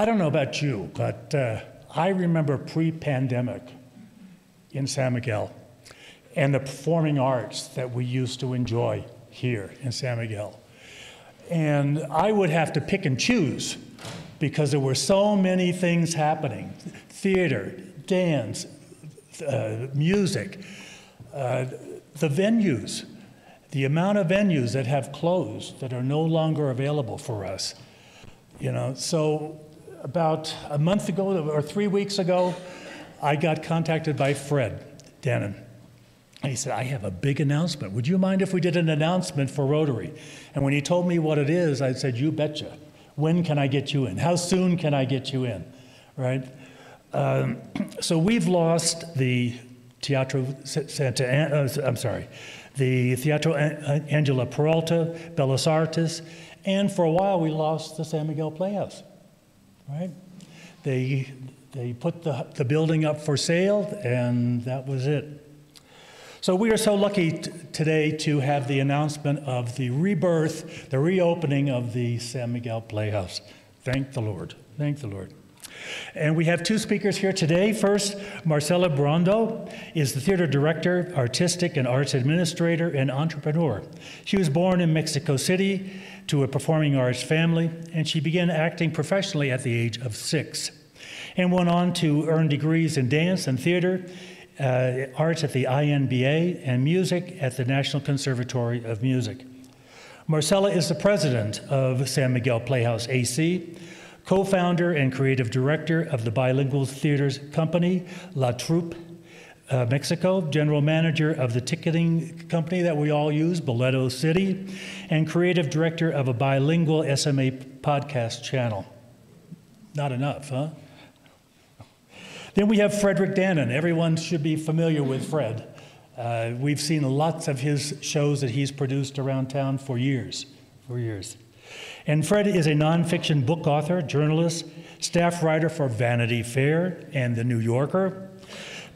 I don't know about you, but I remember pre-pandemic in San Miguel and the performing arts that we used to enjoy here in San Miguel. And I would have to pick and choose because there were so many things happening. Theater, dance, music, the venues, the amount of venues that have closed that are no longer available for us. You know, so about a month ago or 3 weeks ago, I got contacted by Fred Dannen. And he said, I have a big announcement. Would you mind if we did an announcement for Rotary? And when he told me what it is, I said, you betcha. When can I get you in? How soon can I get you in, right? So we've lost the Teatro Angela Peralta, Bellas Artes, and for a while we lost the San Miguel Playhouse, right? They put the building up for sale, and that was it. So we are so lucky today to have the announcement of the rebirth, the reopening of the San Miguel Playhouse. Thank the Lord. Thank the Lord. And we have two speakers here today. First, Marcela Brondo is the theater director, artistic and arts administrator, and entrepreneur. She was born in Mexico City to a performing arts family, and she began acting professionally at the age of 6 and went on to earn degrees in dance and theater, arts at the INBA, and music at the National Conservatory of Music. Marcela is the president of San Miguel Playhouse AC, co-founder and creative director of the bilingual theaters company La Troupe Mexico, general manager of the ticketing company that we all use, Boleto City, and creative director of a bilingual SMA podcast channel. Not enough, huh? Then we have Fredric Dannen. Everyone should be familiar with Fred. We've seen lots of his shows that he's produced around town for years. And Fred is a nonfiction book author, journalist, staff writer for Vanity Fair and The New Yorker,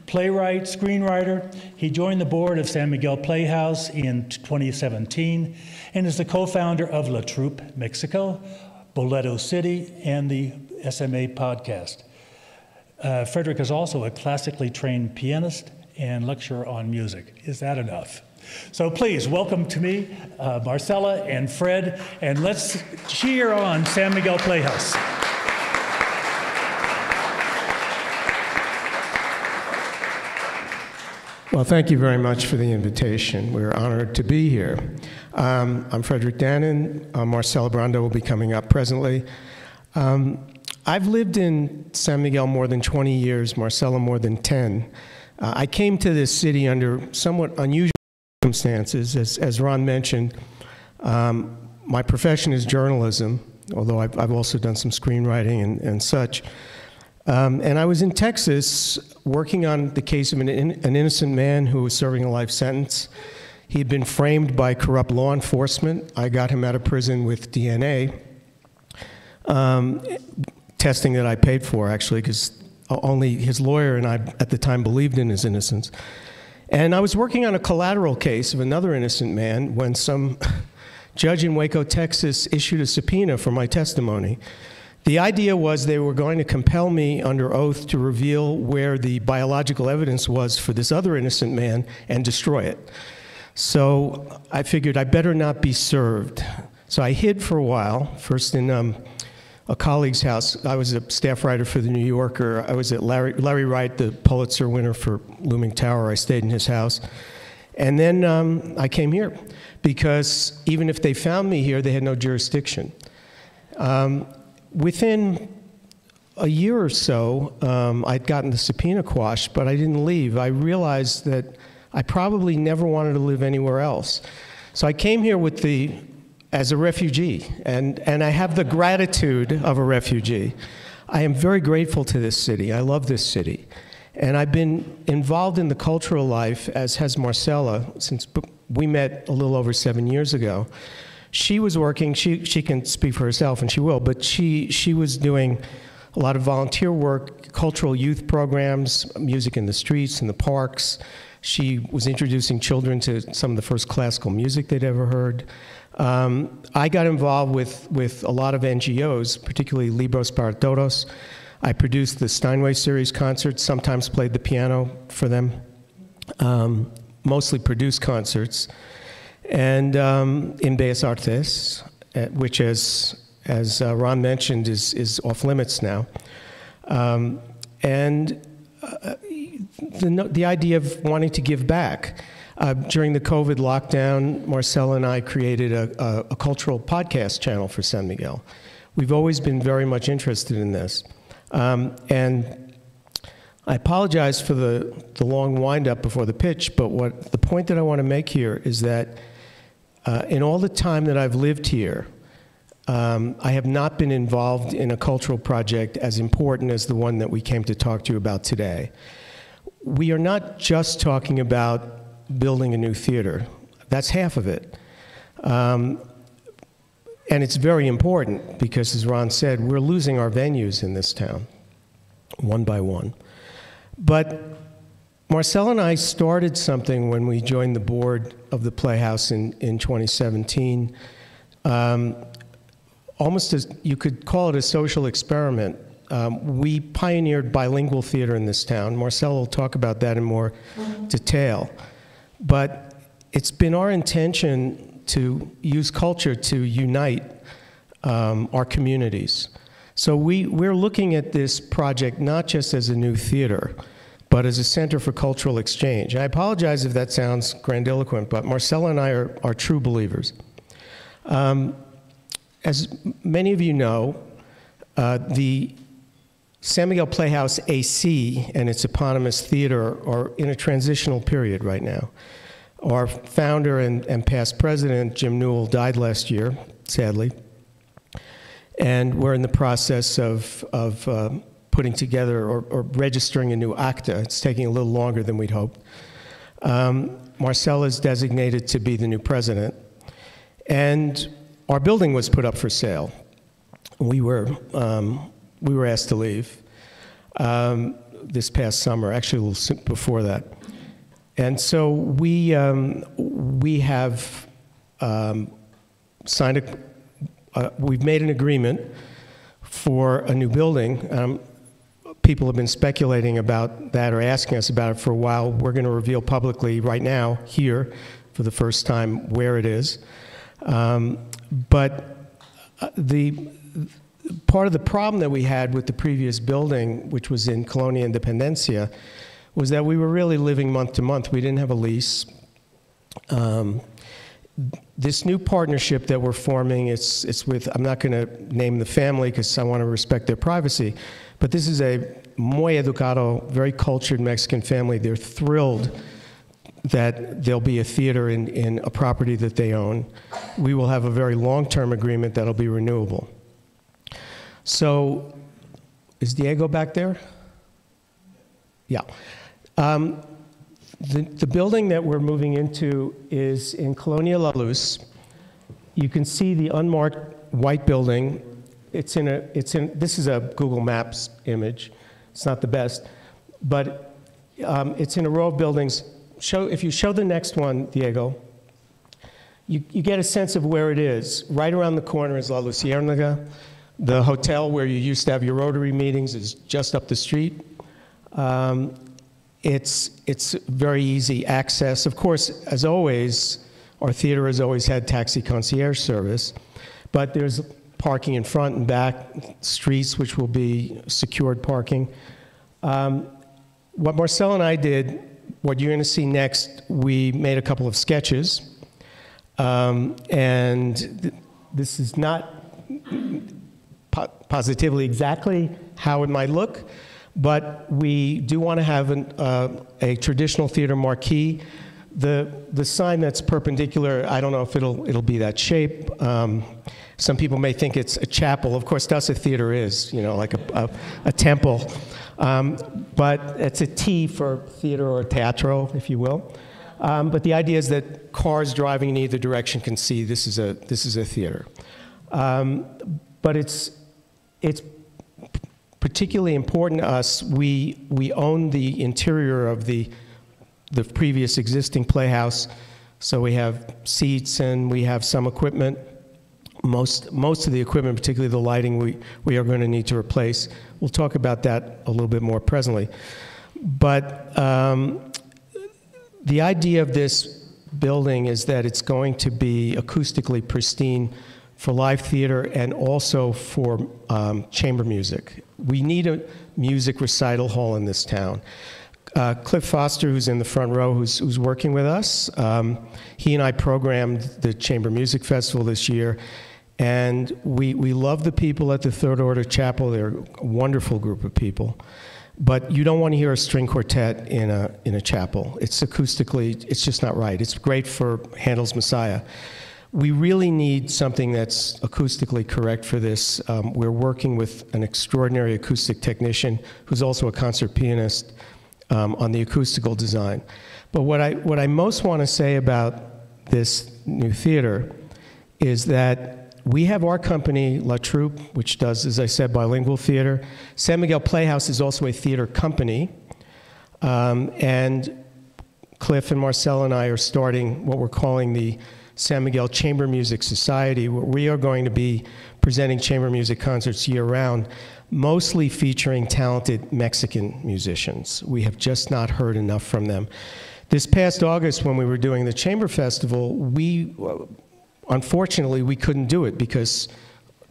playwright, screenwriter. He joined the board of San Miguel Playhouse in 2017 and is the co-founder of La Troupe Mexico, Boleto City, and the SMA podcast. Fredric is also a classically trained pianist and lecturer on music. Is that enough? So please welcome to me Marcela and Fred, and let's cheer on San Miguel Playhouse. Well, thank you very much for the invitation. We're honored to be here. I'm Fredric Dannen. Marcela Brondo will be coming up presently. I've lived in San Miguel more than 20 years, Marcela more than 10. I came to this city under somewhat unusual circumstances. As Ron mentioned, my profession is journalism, although I've also done some screenwriting and such. And I was in Texas working on the case of an innocent man who was serving a life sentence. He had been framed by corrupt law enforcement. I got him out of prison with DNA. Testing that I paid for, actually, because only his lawyer and I at the time believed in his innocence. And I was working on a collateral case of another innocent man when some judge in Waco, Texas issued a subpoena for my testimony. The idea was they were going to compel me under oath to reveal where the biological evidence was for this other innocent man and destroy it. So I figured I better not be served. So I hid for a while, first in a colleague's house. I was a staff writer for The New Yorker. I was at Larry Wright, the Pulitzer winner for Looming Tower. I stayed in his house. And then I came here because even if they found me here, they had no jurisdiction. Within a year or so, I'd gotten the subpoena quashed, but I didn't leave. I realized that I probably never wanted to live anywhere else. So I came here as a refugee, and I have the gratitude of a refugee. I am very grateful to this city. I love this city. And I've been involved in the cultural life, as has Marcela, since we met a little over 7 years ago. She was working, she can speak for herself, and she will, but she was doing a lot of volunteer work, cultural youth programs, music in the streets, in the parks. She was introducing children to some of the first classical music they'd ever heard. I got involved with a lot of NGOs, particularly Libros para Todos. I produced the Steinway series concerts, sometimes played the piano for them, mostly produced concerts. And in Bellas Artes, which as Ron mentioned, is off limits now. And the idea of wanting to give back. During the COVID lockdown, Marcela and I created a cultural podcast channel for San Miguel. We've always been very much interested in this. And I apologize for the long wind-up before the pitch, but the point that I want to make here is that in all the time that I've lived here, I have not been involved in a cultural project as important as the one that we came to talk to you about today. We are not just talking about building a new theater. That's half of it. And it's very important because, as Ron said, we're losing our venues in this town, one by one. But Marcela and I started something when we joined the board of the Playhouse in 2017. Almost as you could call it a social experiment. We pioneered bilingual theater in this town. Marcela will talk about that in more detail. But it's been our intention to use culture to unite our communities. So we're looking at this project not just as a new theater, but as a center for cultural exchange. I apologize if that sounds grandiloquent, but Marcela and I are true believers. As many of you know, the San Miguel Playhouse AC and its eponymous theater are in a transitional period right now. Our founder and past president, Jim Newell, died last year, sadly. And we're in the process of putting together or registering a new acta. It's taking a little longer than we'd hoped. Marcela is designated to be the new president. And our building was put up for sale. We were asked to leave this past summer, actually a little before that. And so we have signed we've made an agreement for a new building. People have been speculating about that or asking us about it for a while. We're going to reveal publicly right now, here, for the first time, where it is. But the part of the problem that we had with the previous building, which was in Colonia Independencia, was that we were really living month to month. We didn't have a lease. This new partnership that we're forming, it's with, I'm not going to name the family because I want to respect their privacy, but this is a muy educado, very cultured Mexican family. They're thrilled that there'll be a theater in a property that they own. We will have a very long-term agreement that'll be renewable. So, is Diego back there? Yeah. The building that we're moving into is in Colonia La Luz. You can see the unmarked white building. This is a Google Maps image. It's not the best, but it's in a row of buildings. If you show the next one, Diego, you get a sense of where it is. Right around the corner is La Lucienaga. The hotel where you used to have your Rotary meetings is just up the street. It's very easy access. Of course, as always, our theater has always had taxi concierge service, but there's parking in front and back, streets which will be secured parking. What Marcela and I did, what you're going to see next, we made a couple of sketches, and this is not positively exactly how it might look, but we do want to have a traditional theater marquee. The sign that's perpendicular, I don't know if it'll be that shape. Some people may think it's a chapel. Of course, that's what a theater is, you know, like a temple. But it's a T for theater or teatro, if you will. But the idea is that cars driving in either direction can see this is a theater. But it's particularly important to us. We own the interior of the previous existing playhouse, so we have seats and we have some equipment. Most of the equipment, particularly the lighting, we are going to need to replace. We'll talk about that a little bit more presently. But the idea of this building is that it's going to be acoustically pristine for live theater and also for chamber music. We need a music recital hall in this town. Cliff Foster, who's in the front row, who's working with us, he and I programmed the Chamber Music Festival this year, and we love the people at the Third Order Chapel. They're a wonderful group of people. But you don't want to hear a string quartet in a chapel. It's acoustically, it's just not right. It's great for Handel's Messiah. We really need something that's acoustically correct for this. We're working with an extraordinary acoustic technician who's also a concert pianist on the acoustical design. But what I most want to say about this new theater is that we have our company, La Troupe, which does, as I said, bilingual theater. San Miguel Playhouse is also a theater company. And Cliff and Marcela and I are starting what we're calling the San Miguel Chamber Music Society, where we are going to be presenting chamber music concerts year-round, mostly featuring talented Mexican musicians. We have just not heard enough from them. This past August, when we were doing the Chamber Festival, unfortunately, we couldn't do it because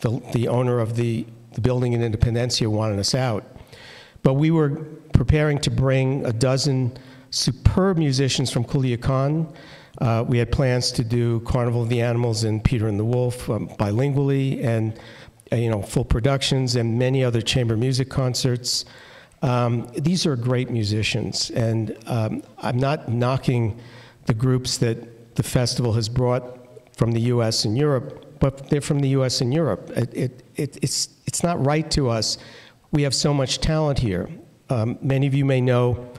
the owner of the building in Independencia wanted us out. But we were preparing to bring a dozen superb musicians from Culiacan. We had plans to do Carnival of the Animals and Peter and the Wolf bilingually, and full productions and many other chamber music concerts. These are great musicians, and I'm not knocking the groups that the festival has brought from the U.S. and Europe, but they're from the U.S. and Europe. It's not right to us. We have so much talent here. Many of you may know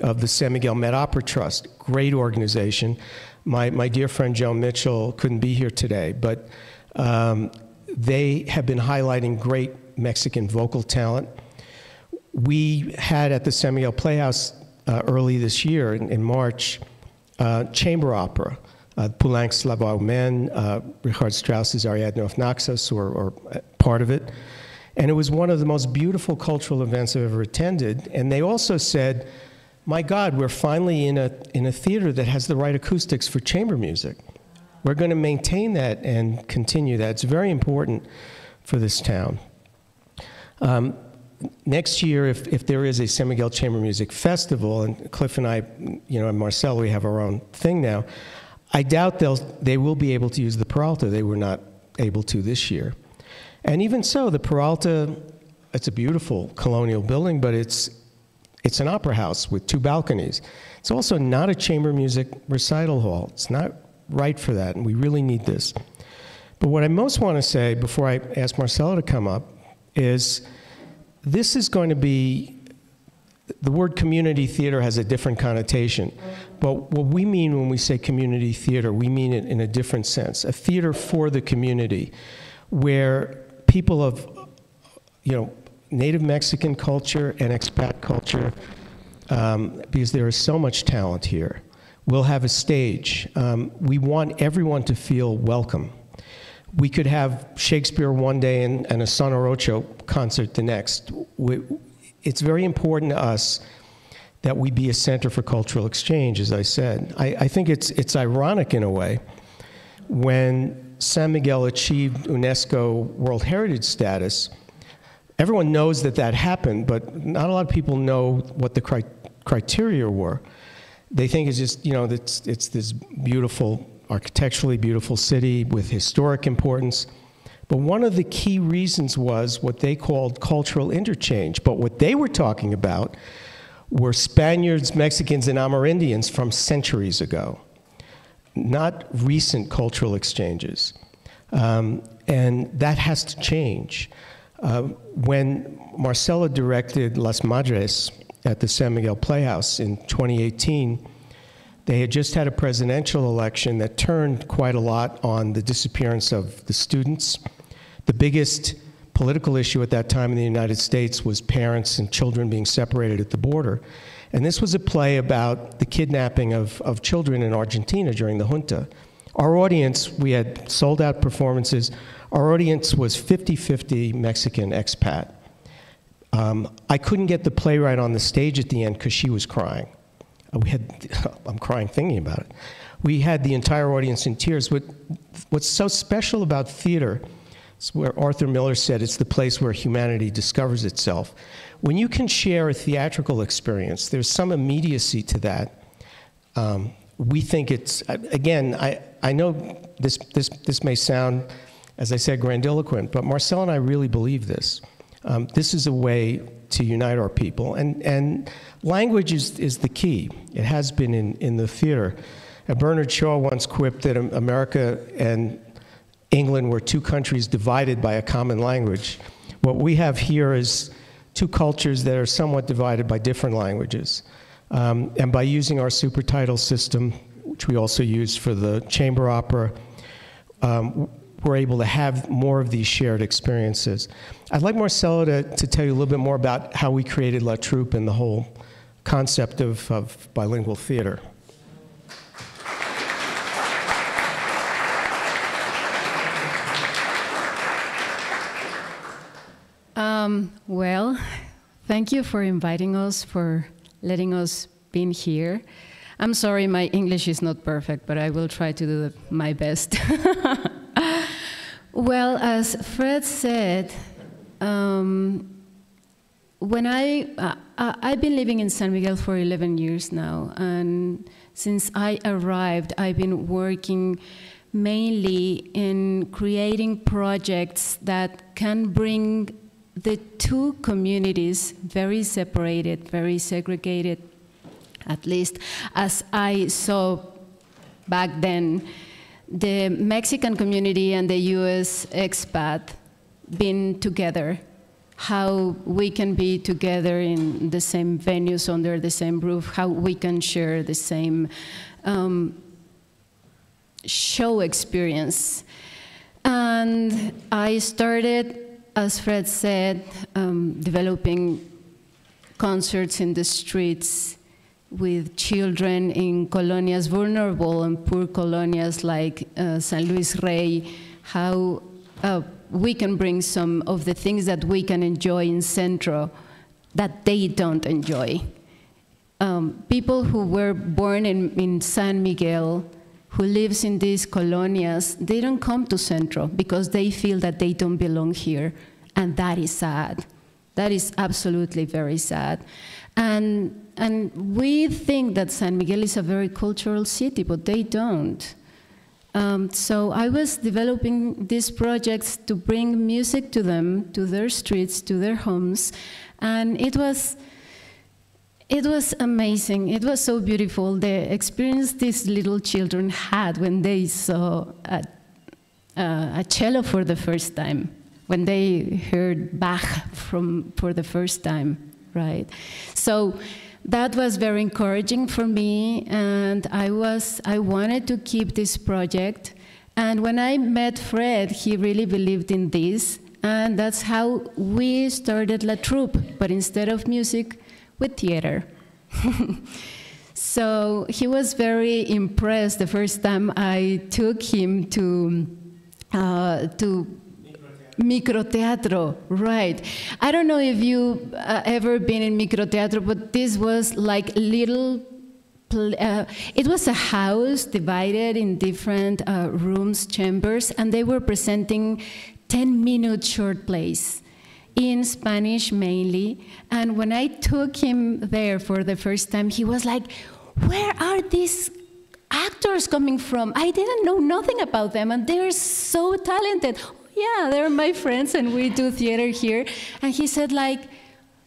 of the San Miguel Met Opera Trust, great organization. My dear friend Joan Mitchell couldn't be here today, but they have been highlighting great Mexican vocal talent. We had at the San Miguel Playhouse early this year, in March, chamber opera. Poulenc's La Voix Humaine, Richard Strauss's Ariadne auf Naxos, or part of it. And it was one of the most beautiful cultural events I've ever attended. And they also said, my God, we're finally in a theater that has the right acoustics for chamber music. We're going to maintain that and continue that. It's very important for this town. Next year, if there is a San Miguel Chamber Music Festival, and Cliff and I, and Marcela, we have our own thing now, I doubt they will be able to use the Peralta. They were not able to this year. And even so, the Peralta, it's a beautiful colonial building, but it's an opera house with 2 balconies. It's also not a chamber music recital hall. It's not right for that, and we really need this. But what I most want to say, before I ask Marcela to come up, is this is going to be, the word community theater has a different connotation. But what we mean when we say community theater, we mean it in a different sense. A theater for the community, where people of, Native Mexican culture and expat culture, because there is so much talent here, will have a stage. We want everyone to feel welcome. We could have Shakespeare one day and a Sonor Ocho concert the next. It's very important to us that we be a center for cultural exchange, as I said. I think it's ironic in a way when San Miguel achieved UNESCO World Heritage status. Everyone knows that happened, but not a lot of people know what the criteria were. They think it's just, it's this beautiful, architecturally beautiful city with historic importance. But one of the key reasons was what they called cultural interchange. But what they were talking about were Spaniards, Mexicans, and Amerindians from centuries ago, not recent cultural exchanges. And that has to change. When Marcela directed Las Madres at the San Miguel Playhouse in 2018, they had just had a presidential election that turned quite a lot on the disappearance of the students. The biggest political issue at that time in the United States was parents and children being separated at the border. And this was a play about the kidnapping of children in Argentina during the junta. Our audience, we had sold-out performances. Our audience was 50-50 Mexican expat. I couldn't get the playwright on the stage at the end because she was crying. I'm crying thinking about it. We had the entire audience in tears. What's so special about theater, it's where Arthur Miller said it's the place where humanity discovers itself. When you can share a theatrical experience, there's some immediacy to that. We think it's, again, I know this may sound, as I said, grandiloquent, but Marcela and I really believe this. This is a way to unite our people, and language is the key. It has been in the theater. Bernard Shaw once quipped that America and England were two countries divided by a common language. What we have here is two cultures that are somewhat divided by different languages. And by using our super title system, which we also use for the chamber opera, we're able to have more of these shared experiences. I'd like Marcela to tell you a little bit more about how we created La Troupe and the whole concept of bilingual theater. Well, thank you for inviting us, for letting us be here. I'm sorry my English is not perfect, but I will try to do my best. Well, as Fred said, when I've been living in San Miguel for 11 years now, and since I arrived, I've been working mainly in creating projects that can bring the two communities, very separated, very segregated, at least as I saw back then, the Mexican community and the US expat being together, how we can be together in the same venues under the same roof, how we can share the same show experience. And I started, as Fred said, developing concerts in the streets with children in colonias, vulnerable and poor colonias like San Luis Rey, how we can bring some of the things that we can enjoy in Centro that they don't enjoy. People who were born in San Miguel, who lives in these colonias, they don't come to Centro because they feel that they don't belong here, and that is sad. That is absolutely very sad. And we think that San Miguel is a very cultural city, but they don't. So I was developing these projects to bring music to them, to their streets, to their homes, and it was amazing. It was so beautiful, the experience these little children had when they saw a cello for the first time, when they heard Bach for the first time, right? So that was very encouraging for me, and I wanted to keep this project. And when I met Fred, he really believed in this, and that's how we started La Troupe, but instead of music, with theater. So he was very impressed the first time I took him to microteatro, right. I don't know if you've ever been in microteatro, but this was like little, it was a house divided in different rooms, chambers, and they were presenting 10-minute short plays in Spanish mainly. And when I took him there for the first time, he was like, where are these actors coming from? I didn't know nothing about them, and they're so talented. Yeah, they're my friends, and we do theater here. And he said, like,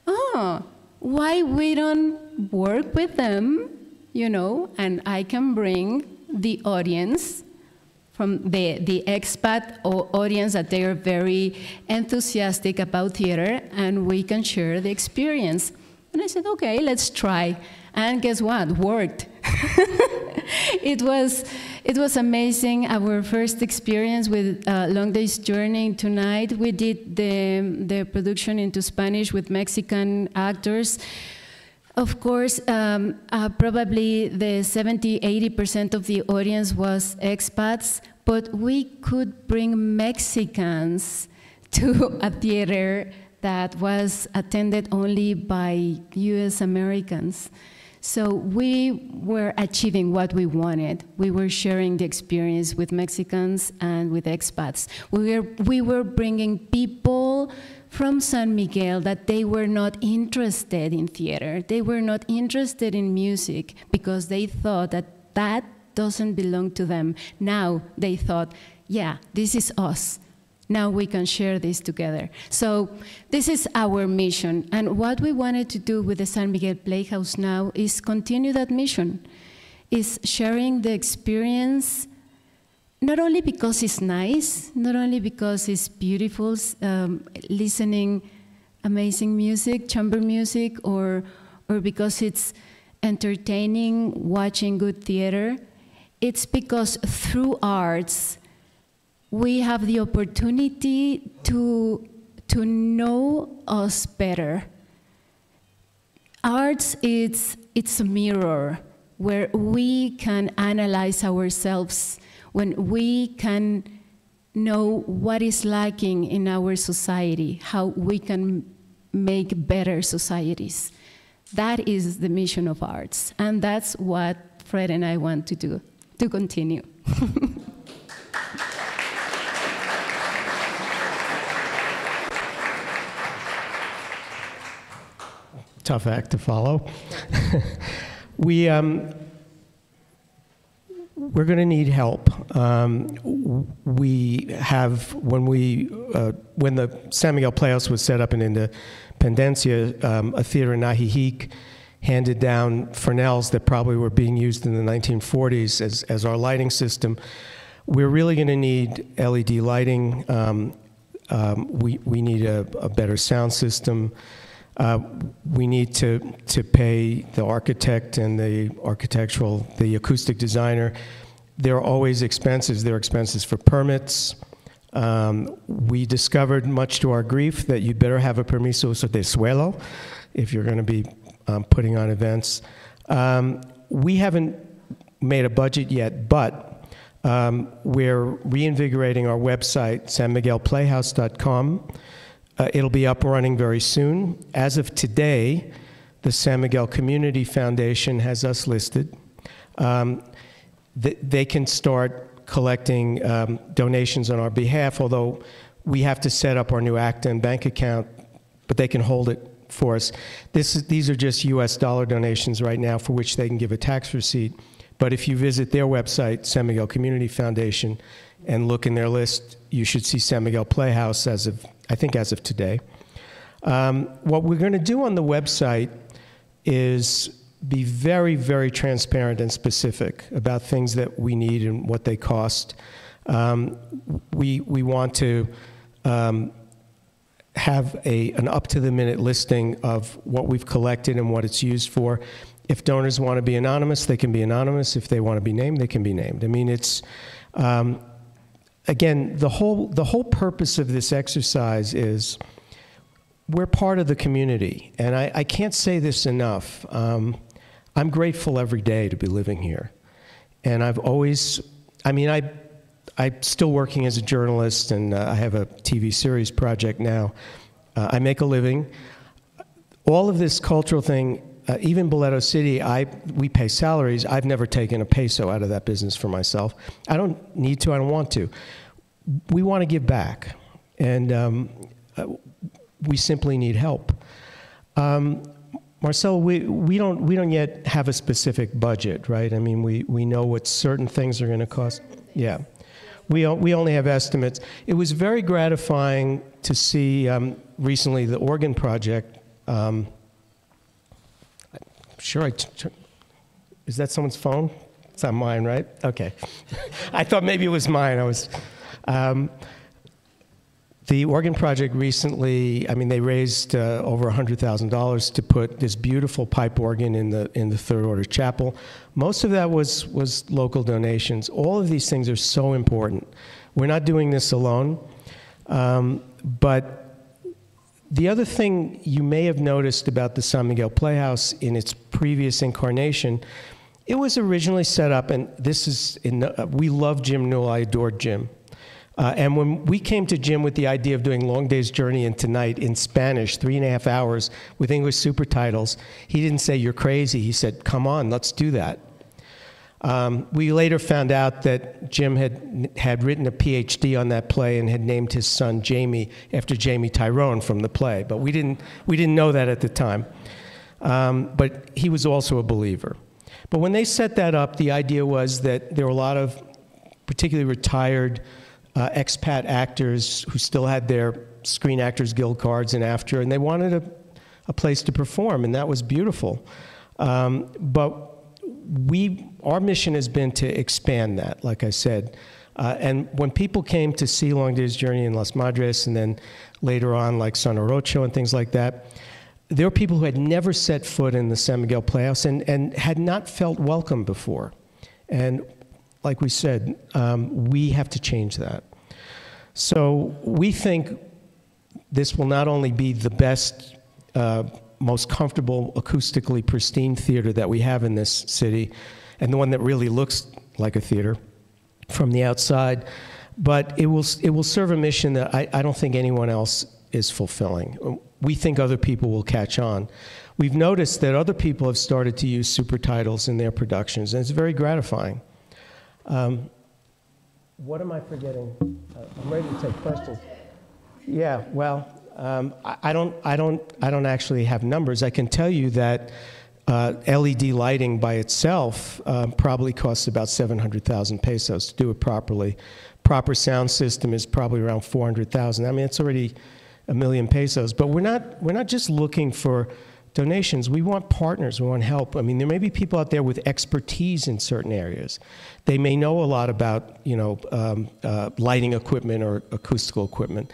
oh, why we don't work with them, you know, and I can bring the audience from the expat audience that they are very enthusiastic about theater, and we can share the experience. And I said, okay, let's try. And guess what? Worked. It was amazing. Our first experience with Long Day's Journey tonight. We did the production into Spanish with Mexican actors. Of course, probably the 70–80% of the audience was expats, but we could bring Mexicans to a theater that was attended only by US Americans. So we were achieving what we wanted. We were sharing the experience with Mexicans and with expats. We were bringing people from San Miguel that they were not interested in theater. They were not interested in music because they thought that that doesn't belong to them. Now they thought, yeah, this is us. Now we can share this together. So this is our mission. And what we wanted to do with the San Miguel Playhouse now is continue that mission, is sharing the experience, not only because it's nice, not only because it's beautiful, listening amazing music, chamber music, or because it's entertaining, watching good theater. It's because through arts, we have the opportunity to know us better. Arts, it's a mirror where we can analyze ourselves, when we can know what is lacking in our society, how we can make better societies. That is the mission of arts, and that's what Fred and I want to do, to continue. Tough act to follow. We're going to need help. We have, when the San Miguel Playhouse was set up in Independencia, a theater in Najijic handed down Fresnels that probably were being used in the 1940s as our lighting system. We're really going to need LED lighting. We need a better sound system. We need to pay the architect and the acoustic designer. There are always expenses. There are expenses for permits. We discovered, much to our grief, that you better have a permiso de suelo if you're going to be putting on events. We haven't made a budget yet, but we're reinvigorating our website, sanmiguelplayhouse.com. It'll be up and running very soon. As of today, the San Miguel Community Foundation has us listed. They can start collecting donations on our behalf, although we have to set up our new ACTA and bank account, but they can hold it for us. These are just US dollar donations right now for which they can give a tax receipt. But if you visit their website, San Miguel Community Foundation, and look in their list, you should see San Miguel Playhouse as of today. What we're going to do on the website is be very, very transparent and specific about things that we need and what they cost. We want to have an up-to-the-minute listing of what we've collected and what it's used for. If donors want to be anonymous, they can be anonymous. If they want to be named, they can be named. I mean, it's again, the whole purpose of this exercise is we're part of the community, and I can't say this enough. I'm grateful every day to be living here, and I've always, I mean, I'm still working as a journalist, and I have a TV series project now. I make a living. All of this cultural thing, even Boleto City, we pay salaries. I've never taken a peso out of that business for myself. I don't need to, I don't want to. We want to give back, and we simply need help. Marcela, we don't yet have a specific budget, right? I mean, we know what certain things are going to cost. Yeah. We only have estimates. It was very gratifying to see recently the organ project. Sure, is that someone's phone? It's not mine, right? Okay. I thought maybe it was mine. The organ project recently, I mean, they raised over $100,000 to put this beautiful pipe organ in the Third Order Chapel. Most of that was local donations. All of these things are so important. We're not doing this alone, but the other thing you may have noticed about the San Miguel Playhouse in its previous incarnation, it was originally set up, and this is, we love Jim Newell, I adored Jim. And when we came to Jim with the idea of doing Long Day's Journey into Night in Spanish, 3.5 hours with English super titles, he didn't say, "You're crazy." He said, "Come on, let's do that." We later found out that Jim had written a PhD on that play and had named his son Jamie after Jamie Tyrone from the play, but we didn't know that at the time. But he was also a believer. But when they set that up, the idea was that there were a lot of particularly retired expat actors who still had their Screen Actors Guild cards and AFTRA, and they wanted a place to perform, and that was beautiful. But our mission has been to expand that, like I said. And when people came to see Long Day's Journey in Las Madres, and then later on, like Son Orocho and things like that, there were people who had never set foot in the San Miguel Playhouse and had not felt welcome before. And like we said, we have to change that. So we think this will not only be the best, most comfortable, acoustically pristine theater that we have in this city, and the one that really looks like a theater from the outside, but it will serve a mission that I don't think anyone else is fulfilling. We think other people will catch on. We've noticed that other people have started to use super titles in their productions, and it's very gratifying. What am I forgetting? I'm ready to take questions. Yeah, well, I don't actually have numbers. I can tell you that LED lighting by itself probably costs about 700,000 pesos to do it properly. Proper sound system is probably around 400,000. I mean, it's already 1 million pesos. But we're not just looking for donations. We want partners. We want help. I mean, there may be people out there with expertise in certain areas. They may know a lot about, lighting equipment or acoustical equipment.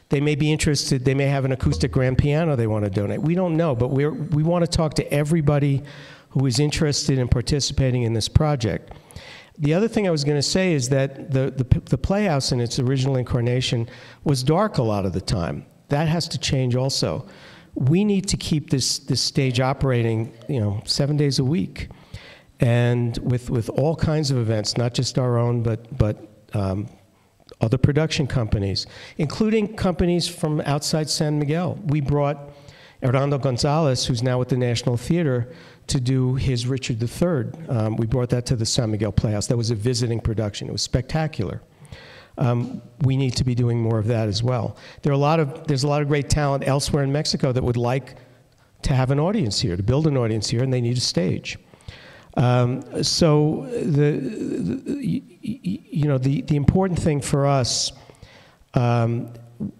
They may be interested. They may have an acoustic grand piano they want to donate. We don't know, but we want to talk to everybody who is interested in participating in this project. The other thing I was going to say is that the Playhouse in its original incarnation was dark a lot of the time. That has to change also. We need to keep this stage operating, 7 days a week, and with all kinds of events, not just our own, but other production companies, including companies from outside San Miguel. We brought Hernando Gonzalez, who's now at the National Theater, to do his Richard III. We brought that to the San Miguel Playhouse. That was a visiting production. It was spectacular. We need to be doing more of that as well. There's a lot of great talent elsewhere in Mexico that would like to have an audience here, to build an audience here, and they need a stage. So the important thing for us,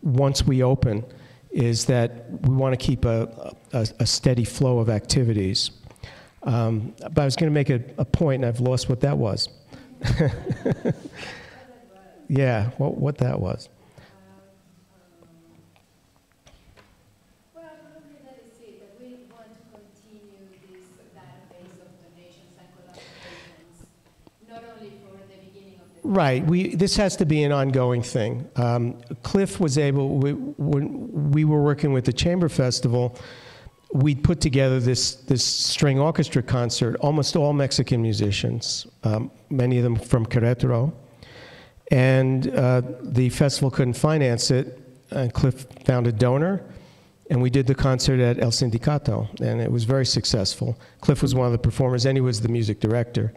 once we open, is that we want to keep a steady flow of activities. But I was going to make a point, and I've lost what that was. Yeah, what that was. Well, probably that is it, that we want to continue this database of donations and collaborations, not only for the beginning of the... Right, this has to be an ongoing thing. Cliff was able, when we were working with the Chamber Festival, we put together this string orchestra concert, almost all Mexican musicians, many of them from Querétaro. And the festival couldn't finance it, and Cliff found a donor, and we did the concert at El Sindicato, and it was very successful. Cliff was one of the performers, and he was the music director.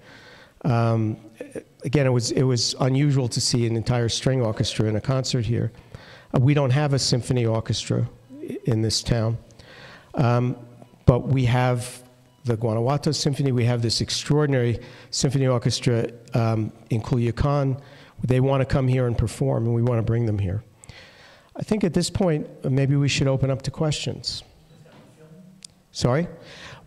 Again, it was unusual to see an entire string orchestra in a concert here. We don't have a symphony orchestra in this town, but we have the Guanajuato Symphony. We have this extraordinary symphony orchestra in Culiacan. They want to come here and perform, and we want to bring them here. I think at this point, maybe we should open up to questions. Sorry?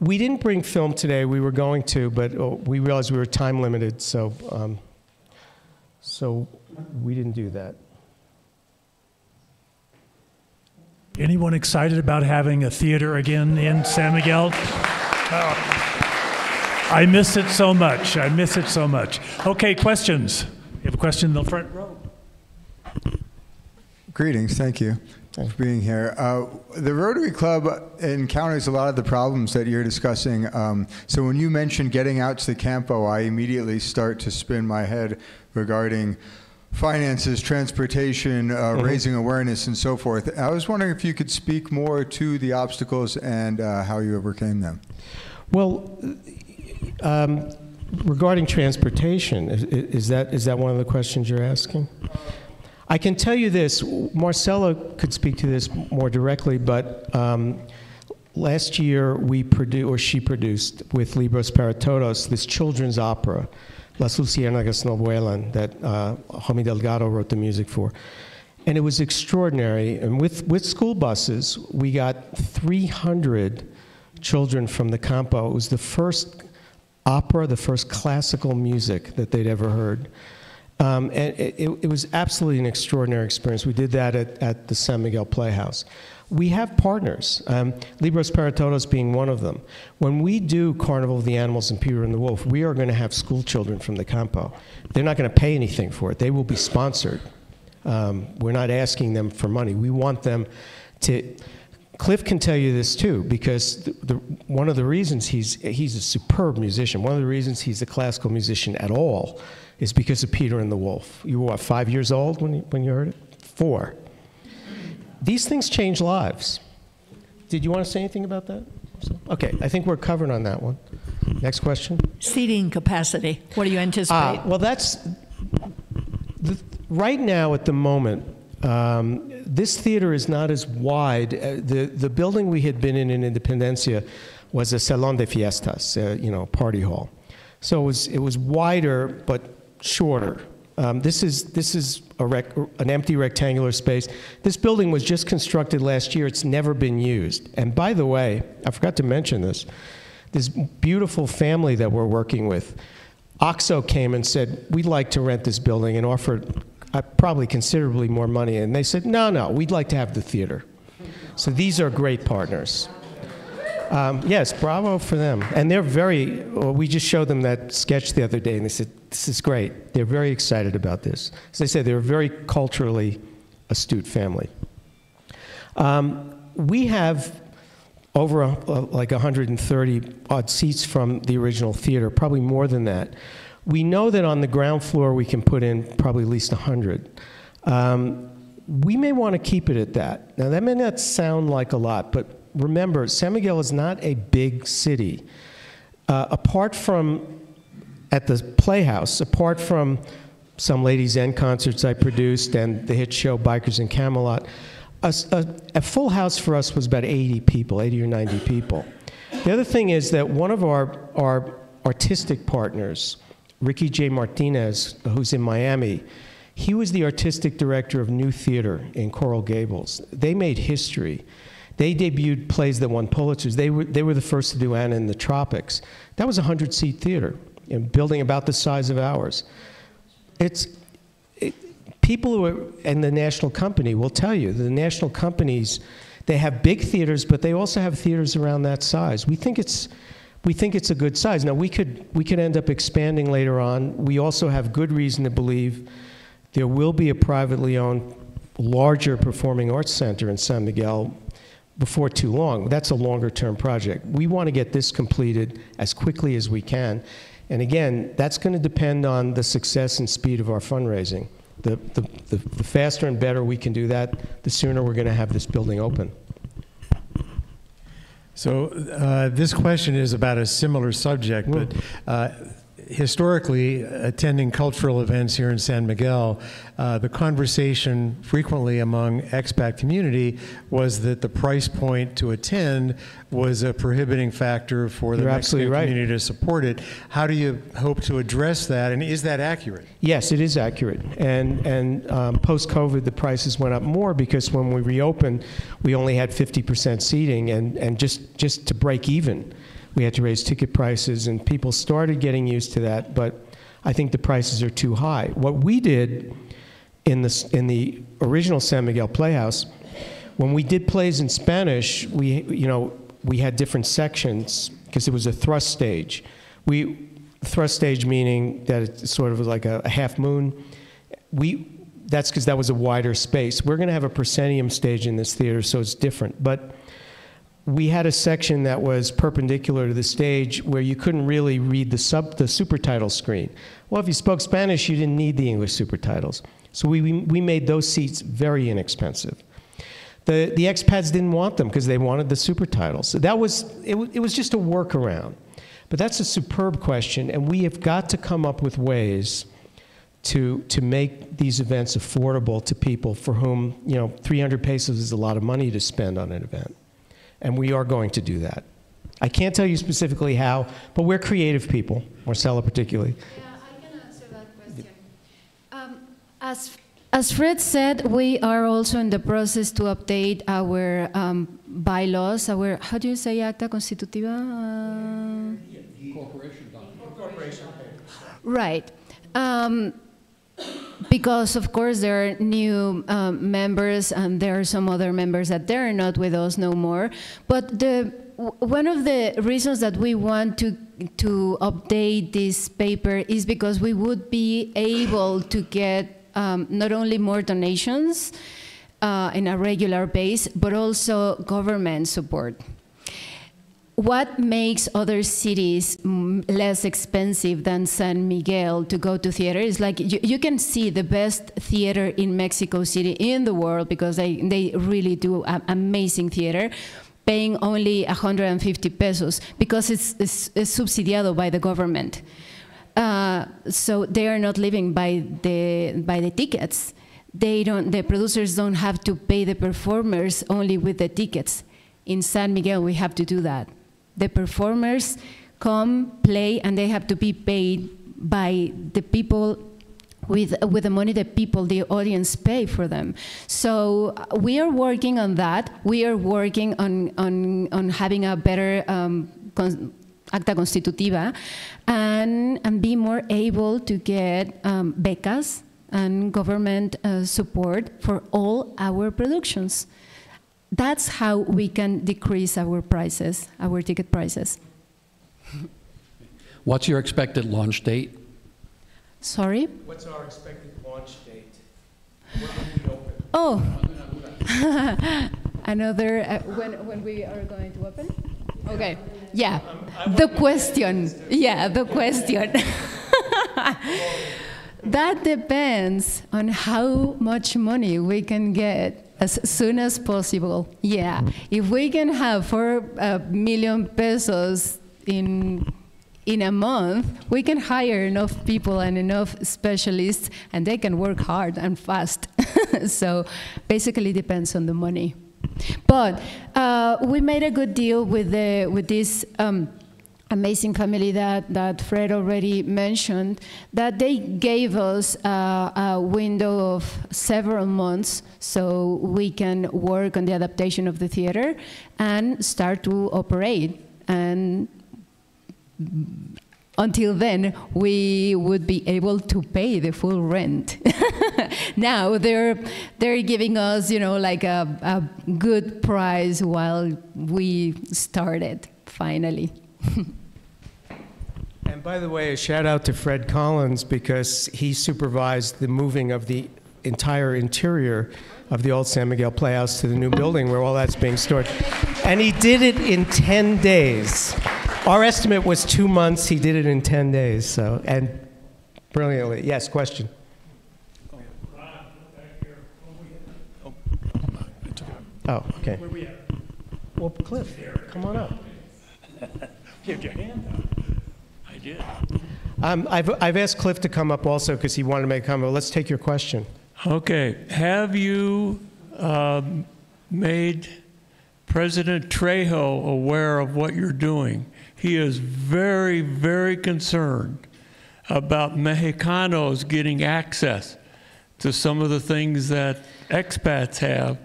We didn't bring film today. We were going to, but we realized we were time limited, so we didn't do that. Anyone excited about having a theater again in San Miguel? I miss it so much. I miss it so much. Okay, questions? You have a question in the front row? Greetings, thank you for being here. The Rotary Club encounters a lot of the problems that you're discussing. So when you mentioned getting out to the campo, I immediately start to spin my head regarding finances, transportation, raising awareness, and so forth. I was wondering if you could speak more to the obstacles and how you overcame them. Well, regarding transportation, is that one of the questions you're asking? I can tell you this, Marcela could speak to this more directly, but last year she produced with Libros para Todos this children's opera, Las Luciérnagas no vuelan, that Jome Delgado wrote the music for. And it was extraordinary. And with school buses, we got 300 children from the campo. It was the first opera, the first classical music that they'd ever heard. And it was absolutely an extraordinary experience. We did that at the San Miguel Playhouse. We have partners, Libros para Todos being one of them. When we do Carnival of the Animals and Peter and the Wolf, we are going to have school children from the campo. They're not going to pay anything for it. They will be sponsored. We're not asking them for money. We want them to... Cliff can tell you this too, because one of the reasons he's a superb musician, one of the reasons he's a classical musician at all is because of Peter and the Wolf. You were, what, 5 years old when you heard it? 4. These things change lives. Did you want to say anything about that? Okay, I think we're covered on that one. Next question. Seating capacity, what do you anticipate? Well, right now at the moment, this theater is not as wide. The building we had been in Independencia was a salon de fiestas, party hall. So it was wider but shorter. This is an empty rectangular space. This building was just constructed last year. It's never been used. And by the way, I forgot to mention this beautiful family that we're working with, OXO came and said, we'd like to rent this building, and offered probably considerably more money. And they said, no, we'd like to have the theater. So these are great partners. Yes, bravo for them. And they're we just showed them that sketch the other day, and they said, this is great. They're very excited about this. As I said, they're a very culturally astute family. We have over like 130 odd seats from the original theater, probably more than that. We know that on the ground floor we can put in probably at least 100. We may want to keep it at that. Now that may not sound like a lot, but remember, San Miguel is not a big city. Apart from, at the Playhouse, apart from some Ladies' End concerts I produced and the hit show Bikers in Camelot, a full house for us was about 80 people, 80 or 90 people. The other thing is that one of our artistic partners, Ricky J. Martinez, who's in Miami, he was the artistic director of New Theater in Coral Gables. They made history. They debuted plays that won Pulitzers. They were the first to do Anna in the Tropics. That was a 100-seat theater, a building about the size of ours. People who are in the national company will tell you, the national companies, they have big theaters, but they also have theaters around that size. We think it's a good size. Now, we could end up expanding later on. We also have good reason to believe there will be a privately owned, larger performing arts center in San Miguel before too long. That's a longer-term project. We want to get this completed as quickly as we can. And again, that's going to depend on the success and speed of our fundraising. The faster and better we can do that, the sooner we're going to have this building open. So this question is about a similar subject, but historically, attending cultural events here in San Miguel, the conversation frequently among expat community was that the price point to attend was a prohibiting factor for the Mexican community to support it. How do you hope to address that, and is that accurate? Yes, it is accurate. And post-COVID, the prices went up more because when we reopened, we only had 50% seating, and just to break even, we had to raise ticket prices, and people started getting used to that, but I think the prices are too high. What we did in the original San Miguel Playhouse When we did plays in Spanish, we had different sections because it was a thrust stage. Thrust stage meaning that it's sort of like a half moon. That's because that was a wider space. We're going to have a proscenium stage in this theater, so it's different. But we had a section that was perpendicular to the stage where you couldn't really read the super title screen. Well, if you spoke Spanish, you didn't need the English super titles. So we made those seats very inexpensive. The expats didn't want them because they wanted the super titles. So it was just a workaround. But that's a superb question, and we have got to come up with ways to make these events affordable to people for whom 300 pesos is a lot of money to spend on an event. And we are going to do that. I can't tell you specifically how, but we're creative people, Marcela particularly. Yeah, I can answer that question. As Fred said, we are also in the process to update our bylaws, our, how do you say acta constitutiva? Corporation. Right. Because, of course, there are new members, and there are some other members that they're not with us no more. But one of the reasons that we want to update this paper is because we would be able to get not only more donations in a regular base, but also government support. What makes other cities less expensive than San Miguel to go to theater is like you can see the best theater in Mexico City in the world, because they really do amazing theater, paying only 150 pesos because it's subsidiado by the government. So they are not living by the tickets. The producers don't have to pay the performers only with the tickets. In San Miguel, we have to do that. The performers come, play, and they have to be paid by the people with the money the audience pay for them. So we are working on that. We are working on having a better acta constitutiva and be more able to get becas and government support for all our productions. That's how we can decrease our prices, our ticket prices. What's your expected launch date? Sorry? What's our expected launch date? When will we open? Oh, another, when we are going to open? Okay, yeah, the question. Yeah, the question. That depends on how much money we can get as soon as possible. Yeah, if we can have 4 million pesos in a month, we can hire enough people and enough specialists, and they can work hard and fast. So basically it depends on the money. But we made a good deal with this amazing family that Fred already mentioned, that they gave us a window of several months so we can work on the adaptation of the theater and start to operate. And until then, we would be able to pay the full rent. Now they're giving us, like a good price while we started, finally. And by the way, a shout out to Fred Collins, because he supervised the moving of the entire interior of the old San Miguel Playhouse to the new building where all that's being stored. And he did it in 10 days. Our estimate was 2 months. He did it in 10 days. So, and brilliantly. Yes, question. Oh, okay. Where we at? Well, Cliff, come on up. Give your hand up. I did. I've asked Cliff to come up also because he wanted to make a comment. Let's take your question. Okay. Have you made President Trejo aware of what you're doing? He is very, very concerned about Mexicanos getting access to some of the things that expats have.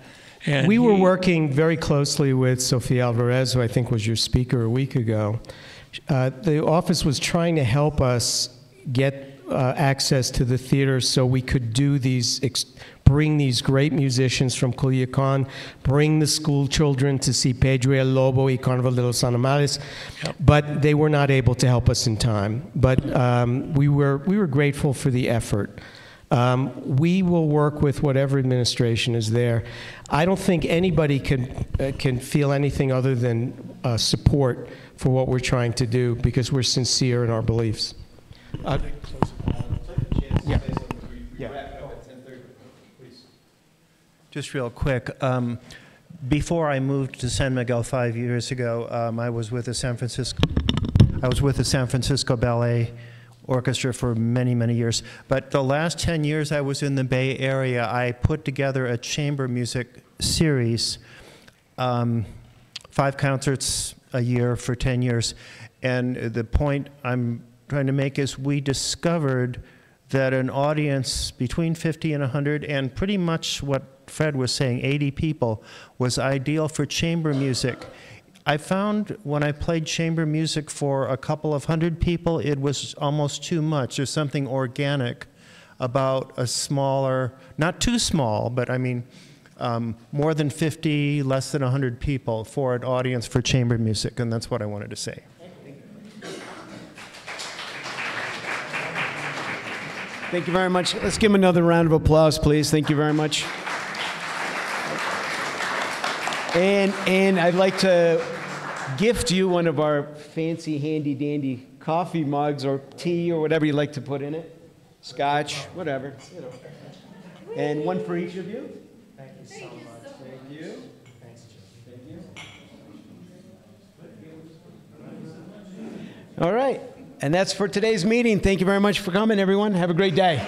And we were working very closely with Sofia Alvarez, who I think was your speaker a week ago. The office was trying to help us get access to the theater so we could do these bring these great musicians from Culiacan, bring the school children to see Pedro el Lobo y Carnaval de los Animales, but they were not able to help us in time. But we were grateful for the effort. We will work with whatever administration is there. I don't think anybody can feel anything other than support for what we're trying to do, because we're sincere in our beliefs. Yeah. Just real quick, before I moved to San Miguel 5 years ago, I was with the San Francisco Ballet Orchestra for many, many years. But the last 10 years I was in the Bay Area, I put together a chamber music series, 5 concerts a year for 10 years. And the point I'm trying to make is we discovered that an audience between 50 and 100, and pretty much what Fred was saying, 80 people, was ideal for chamber music. I found when I played chamber music for a couple of hundred people, it was almost too much. There's something organic about a smaller, not too small, but I mean, more than 50, less than 100 people for an audience for chamber music, and that's what I wanted to say. Thank you very much. Let's give him another round of applause, please. Thank you very much. And I'd like to gift you one of our fancy, handy-dandy coffee mugs or tea or whatever you'd like to put in it. Scotch, whatever. You know. And one for each of you. Thank you so much. Thank you. Thanks, Jim. Thank you. All right. And that's for today's meeting. Thank you very much for coming, everyone. Have a great day.